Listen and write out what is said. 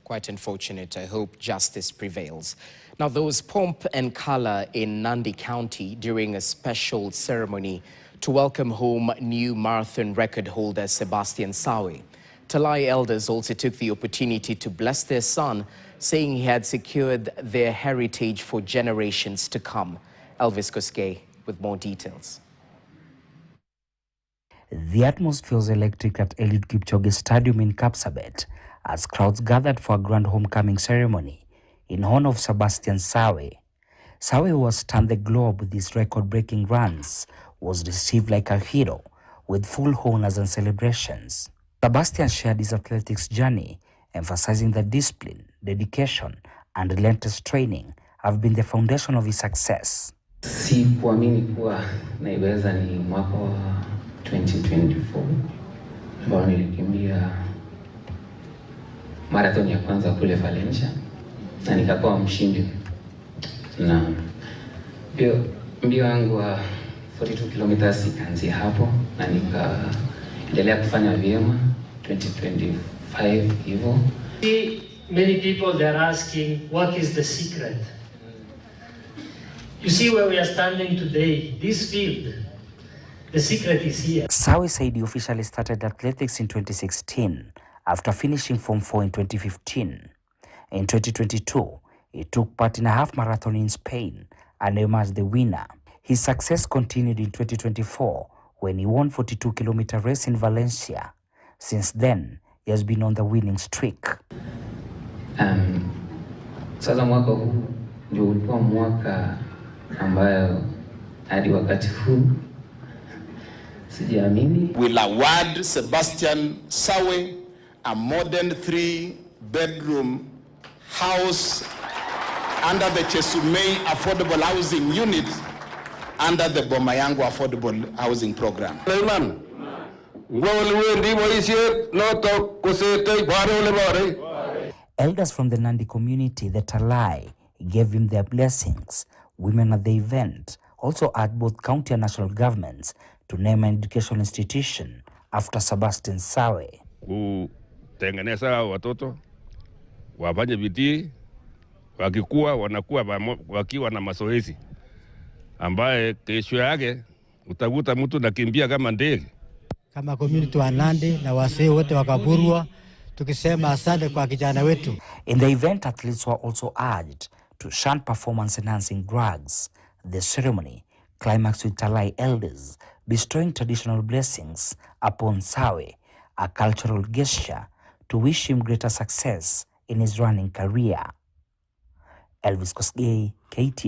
Quite unfortunate. I hope justice prevails. Now, there was pomp and color in Nandi County during a special ceremony to welcome home new marathon record holder Sebastian Sawe. Talai elders also took the opportunity to bless their son, saying he had secured their heritage for generations to come. Elvis Koskei with more details. The atmosphere was electric at Eliud Kipchoge Stadium in Kapsabet as crowds gathered for a grand homecoming ceremony in honor of Sebastian Sawe. Sawe, who has stunned the globe with his record-breaking runs, was received like a hero with full honors and celebrations. Sebastian shared his athletics journey, emphasizing that discipline, dedication, and relentless training have been the foundation of his success. Si kuamini kuwa naiweza ni mwaka wa 2024 ambao nilikimbia marathon ya kwanza kule Valencia na nikakuwa mshindi, na mbio wangu wa 42 kilometers ikaanzia hapo na nikaendelea kufanya vyema 2025 hivyo. Many people, they're asking, what is the secret? You see where we are standing today, this field, the secret is here. Sawe said he officially started athletics in 2016 after finishing Form 4 in 2015. In 2022, he took part in a half marathon in Spain and emerged the winner. His success continued in 2024 when he won 42-kilometer race in Valencia. Since then, he has been on the winning streak. Sasa mwaka huu ndio ulikuwa mwaka ambayo hadi wakati huu sijaamini. Will award Sebastian Sawe a modern 3-bedroom house under the Chesumei Affordable Housing Unit under the Bomayango Affordable Housing Program. Elders from the Nandi community, the Talai, gave him their blessings. Women at the event also urged both county and national governments to name an educational institution after Sebastian Sawe. Kutengeneza watoto wafanye bidii, wakikuwa wanakuwa wakiwa na mazoezi ambaye kesho yake utakuta mtu nakimbia kama ndege. Kama community wa Nandi na wasee wote wakaburwa tukisema asante kwa kijana wetu. In the event, athletes were also urged to shun performance-enhancing drugs. The ceremony climaxed with Talai elders bestowing traditional blessings upon Sawe, a cultural gesture to wish him greater success in his running career. Elvis Koskei, KTNnews.